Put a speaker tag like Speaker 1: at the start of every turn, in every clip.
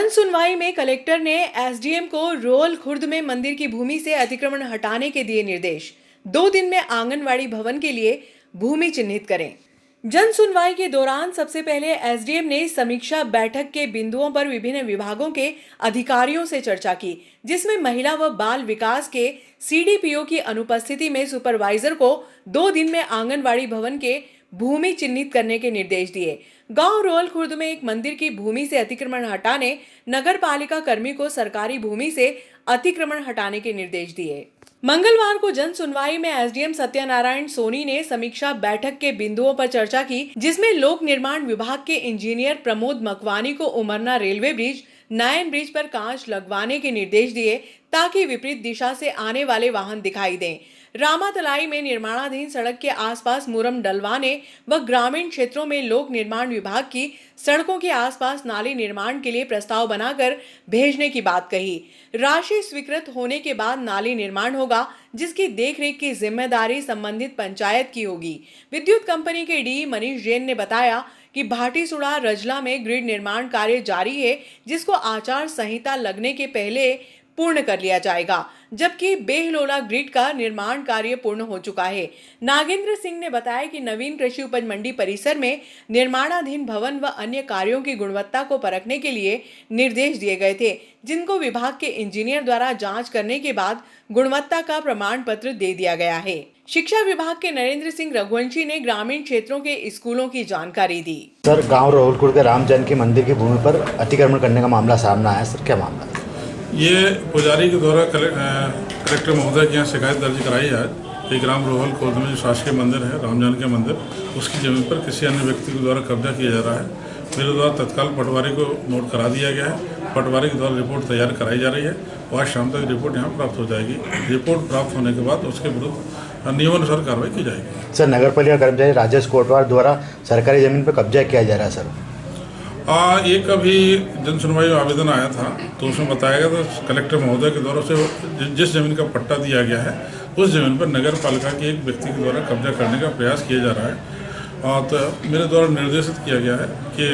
Speaker 1: जन सुनवाई में कलेक्टर ने एसडीएम को रोल खुर्द में मंदिर की भूमि से अतिक्रमण हटाने के दिए निर्देश। 2 दिन में आंगनवाड़ी भवन के लिए भूमि चिन्हित करें। जन सुनवाई के दौरान सबसे पहले एसडीएम ने समीक्षा बैठक के बिंदुओं पर विभिन्न विभागों के अधिकारियों से चर्चा की, जिसमें महिला व बाल विकास के सीडीपीओ की अनुपस्थिति में सुपरवाइजर को 2 दिन में आंगनवाड़ी भवन के भूमि चिन्हित करने के निर्देश दिए। गांव रोल खुर्द में एक मंदिर की भूमि से अतिक्रमण हटाने, नगर पालिका कर्मी को सरकारी भूमि से अतिक्रमण हटाने के निर्देश दिए। मंगलवार को जन सुनवाई में एसडीएम सत्यनारायण सोनी ने समीक्षा बैठक के बिंदुओं पर चर्चा की, जिसमें लोक निर्माण विभाग के इंजीनियर प्रमोद मकवानी को उमरना रेलवे ब्रिज, नायन ब्रिज पर कांच लगवाने के निर्देश दिए ताकि विपरीत दिशा से आने वाले वाहन दिखाई दें। रामातलाई में निर्माणाधीन सड़क के आसपास मुरम डलवाने व ग्रामीण क्षेत्रों में लोक निर्माण विभाग की सड़कों के आसपास नाली निर्माण के लिए प्रस्ताव बनाकर भेजने की बात कही। राशि स्वीकृत होने के बाद नाली निर्माण होगा, जिसकी देखरेख की जिम्मेदारी संबंधित पंचायत की होगी। विद्युत कंपनी के डी मनीष जैन ने बताया कि भाटीसुड़ा रजला में ग्रिड निर्माण कार्य जारी है, जिसको आचार संहिता लगने के पहले पूर्ण कर लिया जाएगा, जबकि बेहलोला ग्रिड का निर्माण कार्य पूर्ण हो चुका है। नागेंद्र सिंह ने बताया कि नवीन कृषि उपज मंडी परिसर में निर्माणाधीन भवन व अन्य कार्यों की गुणवत्ता को परखने के लिए निर्देश दिए गए थे, जिनको विभाग के इंजीनियर द्वारा जांच करने के बाद गुणवत्ता का प्रमाण पत्र दे दिया गया है। शिक्षा विभाग के नरेंद्र सिंह रघुवंशी ने ग्रामीण क्षेत्रों के स्कूलों की जानकारी दी।
Speaker 2: सर, गाँव रोहलखुर्द के राम जानकी मंदिर की भूमि पर अतिक्रमण करने का मामला सामने आया। सर, क्या मामला है?
Speaker 3: ये पुजारी के द्वारा कलेक्टर महोदय के यहाँ शिकायत दर्ज कराई है कि ग्राम रोहल खुर्द में जो शासकीय मंदिर है राम जानकी मंदिर, उसकी जमीन पर किसी अन्य व्यक्ति के द्वारा कब्जा किया जा रहा है। मेरे द्वारा तत्काल पटवारी को नोट करा दिया गया है। पटवारी के द्वारा रिपोर्ट तैयार कराई जा रही है और आज शाम तक रिपोर्ट यहाँ प्राप्त हो जाएगी। रिपोर्ट प्राप्त होने के बाद उसके विरुद्ध नियमानुसार कार्रवाई की जाएगी।
Speaker 2: सर, नगर पालिका कर्मचारी राजेश कोटवार द्वारा सरकारी जमीन पर कब्जा किया जा रहा है। सर,
Speaker 3: एक अभी जन सुनवाई आवेदन आया था, तो उसमें बताया गया था कलेक्टर महोदय के द्वारा से जिस जमीन का पट्टा दिया गया है उस जमीन पर नगर पालिका के एक व्यक्ति के द्वारा कब्जा करने का प्रयास किया जा रहा है। तो मेरे द्वारा निर्देशित किया गया है कि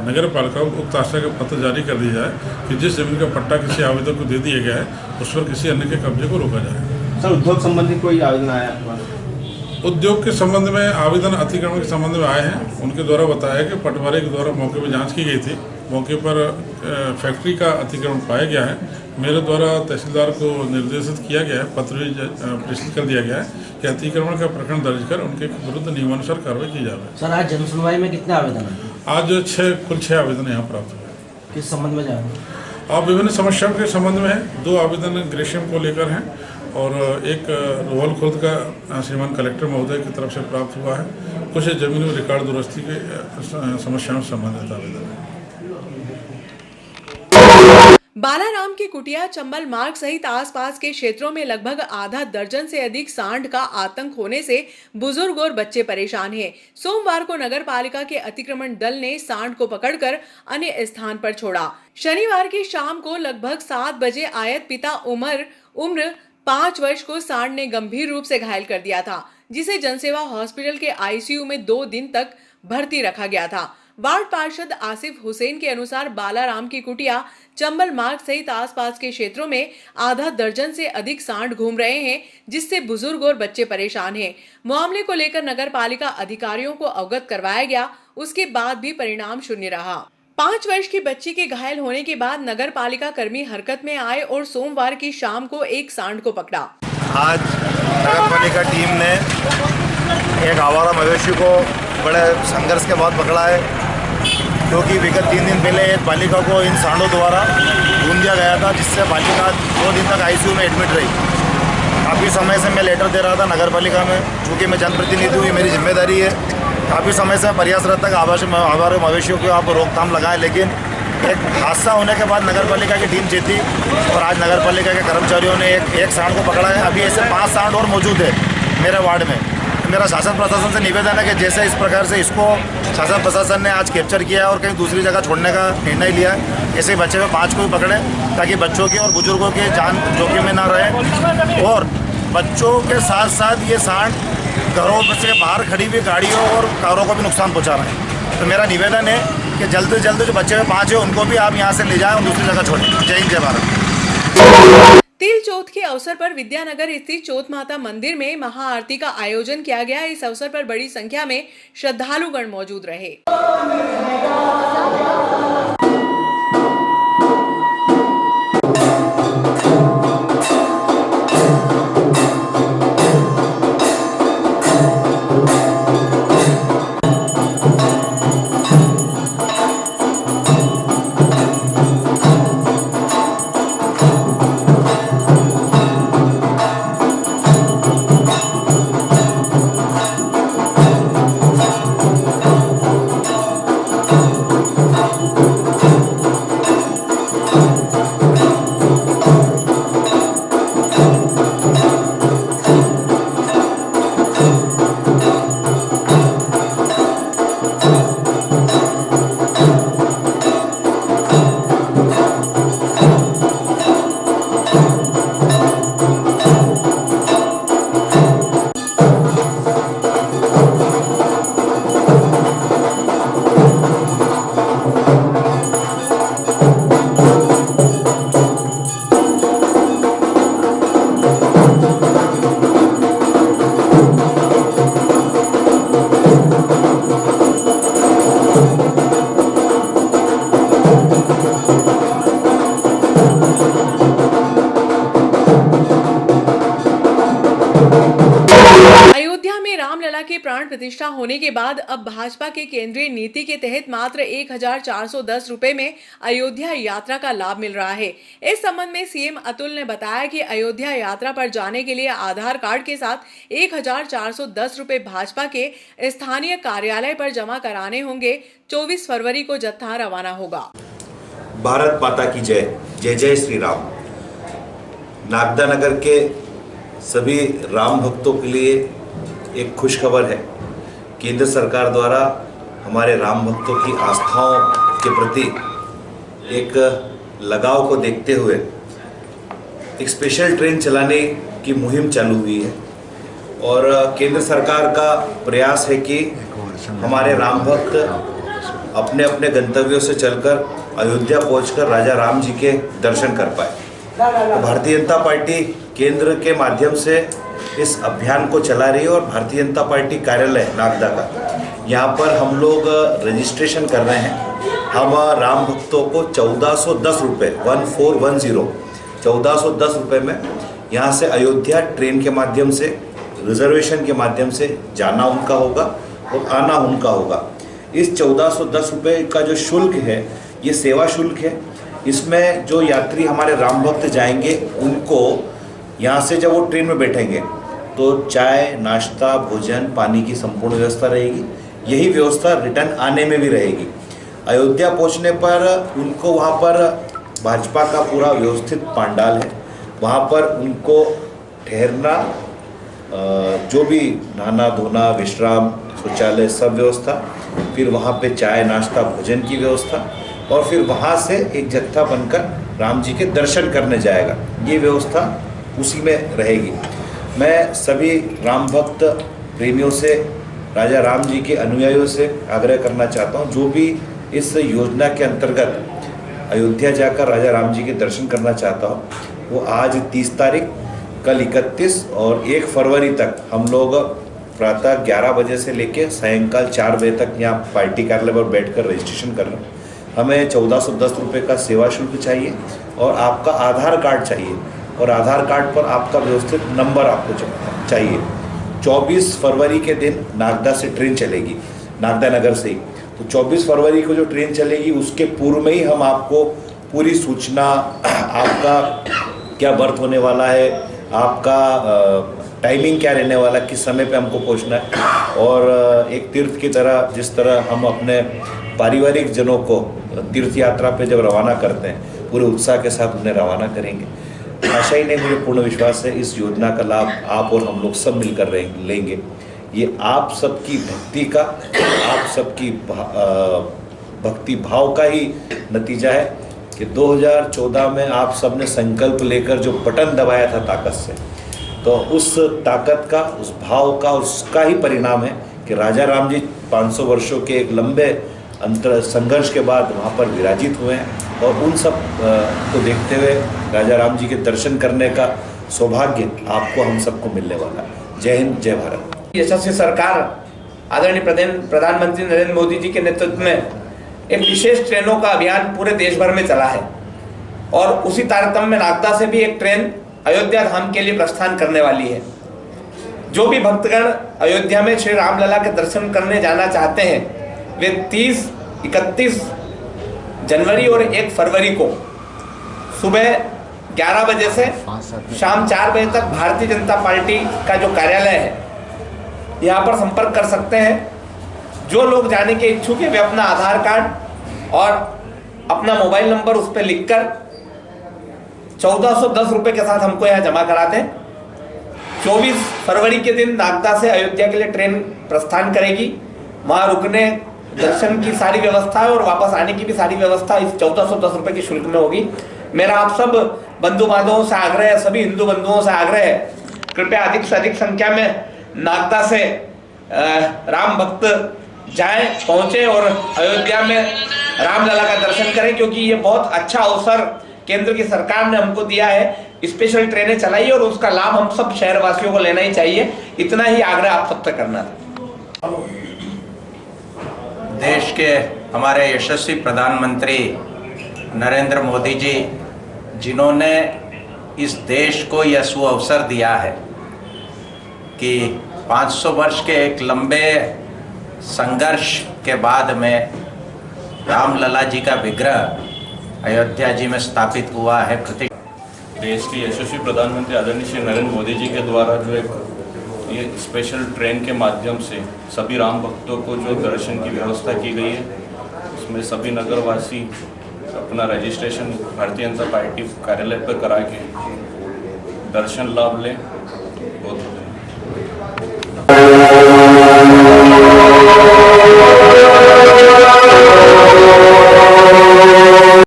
Speaker 3: नगर पालिका को उक्त आशय का पत्र जारी कर दिया जाए कि जिस जमीन का पट्टा किसी आवेदक को दे दिया गया है उस पर किसी अन्य के कब्जे को रोका जाए।
Speaker 4: सर, उद्योग संबंधी कोई आवेदन आया?
Speaker 3: उद्योग के संबंध में आवेदन अतिक्रमण के संबंध में आए हैं। उनके द्वारा बताया कि पटवारी के द्वारा मौके पर जांच की गई थी, मौके पर फैक्ट्री का अतिक्रमण पाया गया है। मेरे द्वारा तहसीलदार को निर्देशित किया गया है, पत्र भी प्रेषित कर दिया गया है कि अतिक्रमण का प्रकरण दर्ज कर उनके विरुद्ध नियमानुसार कार्रवाई की जाए।
Speaker 4: सर, आज जन सुनवाई में कितने आवेदन हैं?
Speaker 3: आज कुल 6 आवेदन यहाँ प्राप्त हुए।
Speaker 4: किस संबंध में जाए?
Speaker 3: आप विभिन्न समस्याओं के संबंध में है। 2 आवेदन ग्रेशियम को लेकर हैं और एक रोहल खुर्द का श्रीमान कलेक्टर महोदय की तरफ से प्राप्त हुआ है। कुछ जमीन में रिकॉर्ड दुरुस्ती के समस्याओं से संबंधित आवेदन है।
Speaker 1: बालाराम की कुटिया, चंबल मार्ग सहित आसपास के क्षेत्रों में लगभग आधा दर्जन से अधिक सांड का आतंक होने से बुजुर्ग और बच्चे परेशान हैं। सोमवार को नगर पालिका के अतिक्रमण दल ने सांड को पकड़कर अन्य स्थान पर छोड़ा। शनिवार की शाम को लगभग 7 बजे आयत पिता उम्र 5 वर्ष को सांड ने गंभीर रूप से घायल कर दिया था, जिसे जनसेवा हॉस्पिटल के आईसीयू में 2 दिन तक भर्ती रखा गया था। वार्ड पार्षद आसिफ हुसैन के अनुसार बालाराम की कुटिया, चंबल मार्ग सहित आसपास के क्षेत्रों में आधा दर्जन से अधिक सांड घूम रहे हैं, जिससे बुजुर्ग और बच्चे परेशान हैं। मामले को लेकर नगर पालिका अधिकारियों को अवगत करवाया गया, उसके बाद भी परिणाम शून्य रहा। 5 वर्ष की बच्ची के घायल होने के बाद नगर पालिका कर्मी हरकत में आए और सोमवार की शाम को एक सांड को पकड़ा।
Speaker 5: आज नगर पालिका टीम ने एक आवारा मवेशी को बड़े संघर्ष के बाद पकड़ा है, क्योंकि विगत 3 दिन पहले एक बालिका को इन सांडों द्वारा ढूंढ दिया गया था, जिससे बालिका 2 दिन तक आईसीयू में एडमिट रही। काफ़ी समय से मैं लेटर दे रहा था नगर पालिका में, चूँकि मैं जनप्रतिनिधि हूँ, मेरी जिम्मेदारी है। काफ़ी समय से प्रयासरत तक आवारा मवेशियों को आप रोकथाम लगाएं, लेकिन एक हादसा होने के बाद नगर पालिका की टीम जीती और आज नगर पालिका के कर्मचारियों ने एक सांड को पकड़ा है। अभी ऐसे 5 सांड और मौजूद है मेरे वार्ड में। मेरा शासन प्रशासन से निवेदन है कि जैसे इस प्रकार से इसको शासन प्रशासन ने आज कैप्चर किया और कहीं दूसरी जगह छोड़ने का निर्णय लिया, ऐसे बच्चे में 5 को भी पकड़े, ताकि बच्चों की और बुजुर्गों की जान जोखिम में ना रहे। और बच्चों के साथ साथ ये सांड घरों से बाहर खड़ी हुई गाड़ियों और कारों को भी नुकसान पहुँचा रहे हैं। तो मेरा निवेदन है कि जल्द से जल्द जो बचे हुए 5 है उनको भी आप यहाँ से ले जाएं और दूसरी जगह छोड़ें। जय हिंद, जय भारत।
Speaker 1: तिल चौथ के अवसर पर विद्यानगर स्थित चौथ माता मंदिर में महाआरती का आयोजन किया गया। इस अवसर पर बड़ी संख्या में श्रद्धालुगण मौजूद रहे। अयोध्या में रामलला के प्राण प्रतिष्ठा होने के बाद अब भाजपा के केंद्रीय नीति के तहत मात्र 1410 रुपए में अयोध्या यात्रा का लाभ मिल रहा है। इस संबंध में सीएम अतुल ने बताया कि अयोध्या यात्रा पर जाने के लिए आधार कार्ड के साथ 1410 रुपए भाजपा के स्थानीय कार्यालय पर जमा कराने होंगे। 24 फरवरी को जत्था रवाना होगा।
Speaker 6: भारत माता की जय। जय जय श्री राम। नागदा नगर के सभी राम भक्तों के लिए एक खुशखबर है। केंद्र सरकार द्वारा हमारे राम भक्तों की आस्थाओं के प्रति एक लगाव को देखते हुए एक स्पेशल ट्रेन चलाने की मुहिम चालू हुई है और केंद्र सरकार का प्रयास है कि हमारे राम भक्त अपने अपने गंतव्यों से चलकर अयोध्या पहुंचकर राजा राम जी के दर्शन कर पाए। तो भारतीय जनता पार्टी केंद्र के माध्यम से इस अभियान को चला रही है और भारतीय जनता पार्टी कार्यालय नागदा का यहाँ पर हम लोग रजिस्ट्रेशन कर रहे हैं। हम राम भक्तों को 1410 रुपये 1410 रुपये में यहाँ से अयोध्या ट्रेन के माध्यम से रिजर्वेशन के माध्यम से जाना उनका होगा और आना उनका होगा। इस 1410 रुपये का जो शुल्क है ये सेवा शुल्क है। इसमें जो यात्री हमारे राम भक्त जाएंगे उनको यहाँ से जब वो ट्रेन में बैठेंगे तो चाय, नाश्ता, भोजन, पानी की संपूर्ण व्यवस्था रहेगी। यही व्यवस्था रिटर्न आने में भी रहेगी। अयोध्या पहुँचने पर उनको वहाँ पर भाजपा का पूरा व्यवस्थित पंडाल है। वहाँ पर उनको ठहरना, जो भी नहाना धोना, विश्राम, शौचालय, सब व्यवस्था, फिर वहाँ पे चाय, नाश्ता, भोजन की व्यवस्था और फिर वहाँ से एक जत्था बनकर राम जी के दर्शन करने जाएगा। ये व्यवस्था उसी में रहेगी। मैं सभी राम भक्त प्रेमियों से, राजा राम जी के अनुयायियों से आग्रह करना चाहता हूँ, जो भी इस योजना के अंतर्गत अयोध्या जाकर राजा राम जी के दर्शन करना चाहता हूँ, वो आज 30 तारीख, कल 31 और 1 फरवरी तक हम लोग प्रातः 11 बजे से लेकर सायंकाल 4 बजे तक यहाँ पार्टी कार्यालय पर बैठकर रजिस्ट्रेशन कर रहे हैं। हमें 1410 रुपये का सेवा शुल्क चाहिए और आपका आधार कार्ड चाहिए और आधार कार्ड पर आपका व्यवस्थित नंबर आपको चाहिए। 24 फरवरी के दिन नागदा से ट्रेन चलेगी, नागदा नगर से ही। तो 24 फरवरी को जो ट्रेन चलेगी उसके पूर्व में ही हम आपको पूरी सूचना, आपका क्या बर्थ होने वाला है, आपका टाइमिंग क्या रहने वाला, किस समय पे हमको पहुंचना है, और एक तीर्थ की तरह जिस तरह हम अपने पारिवारिक जनों को तीर्थ यात्रा पे जब रवाना करते हैं पूरे उत्साह के साथ उन्हें रवाना करेंगे। आशा ही नहीं, मुझे पूर्ण विश्वास है इस योजना का लाभ आप और हम लोग सब मिलकर लेंगे। ये आप सबकी भक्ति का, आप सबकी भक्ति भाव का ही नतीजा है कि 2014 में आप सब ने संकल्प लेकर जो बटन दबाया था ताकत से, तो उस ताकत का, उस भाव का, उसका ही परिणाम है कि राजा राम जी 500 वर्षों के एक लंबे संघर्ष के बाद वहाँ पर विराजित हुए हैं और उन सब को देखते हुए राजा राम जी के दर्शन करने का सौभाग्य आपको हम सबको मिलने वाला है। जय हिंद, जय भारत।
Speaker 7: यशस्वी सरकार आदरणीय प्रधानमंत्री नरेंद्र मोदी जी के नेतृत्व में एक विशेष ट्रेनों का अभियान पूरे देश भर में चला है और उसी तारतम्य में नागदा से भी एक ट्रेन अयोध्या धाम के लिए प्रस्थान करने वाली है। जो भी भक्तगण अयोध्या में श्री रामलला के दर्शन करने जाना चाहते हैं वे 30, 31 जनवरी और 1 फरवरी को सुबह 11 बजे से शाम 4 बजे तक भारतीय जनता पार्टी का जो कार्यालय है यहाँ पर संपर्क कर सकते हैं। जो लोग जाने के इच्छुक हैं वे अपना आधार कार्ड और अपना मोबाइल नंबर उस पर लिखकर 1410 रुपये के साथ हमको यहाँ जमा करा दें। 24 फरवरी के दिन नागदा से अयोध्या के लिए ट्रेन प्रस्थान करेगी। वहाँ रुकने, दर्शन की सारी व्यवस्था है और वापस आने की भी सारी व्यवस्था इस 1410 रुपये के शुल्क में होगी। मेरा आप सब बंधु बांधवों से आग्रह है, सभी हिंदू बंधुओं से आग्रह है, कृपया अधिक से अधिक संख्या में नागदा से राम भक्त जाएं, पहुंचे और अयोध्या में रामलला का दर्शन करें, क्योंकि ये बहुत अच्छा अवसर केंद्र की सरकार ने हमको दिया है। स्पेशल ट्रेनें चलाई और उसका लाभ हम सब शहरवासियों को लेना ही चाहिए। इतना ही आग्रह आप सबसे करना था।
Speaker 8: देश के हमारे यशस्वी प्रधानमंत्री नरेंद्र मोदी जी, जिन्होंने इस देश को यह सुअवसर दिया है कि 500 वर्ष के एक लंबे संघर्ष के बाद में रामलला जी का विग्रह अयोध्या जी में स्थापित हुआ है।
Speaker 9: देश के यशस्वी प्रधानमंत्री आदरणीय श्री नरेंद्र मोदी जी के द्वारा जो एक ये स्पेशल ट्रेन के माध्यम से सभी राम भक्तों को जो दर्शन की व्यवस्था की गई है, उसमें सभी नगरवासी अपना रजिस्ट्रेशन भारतीय जनता पार्टी कार्यालय पर करा के दर्शन लाभ लें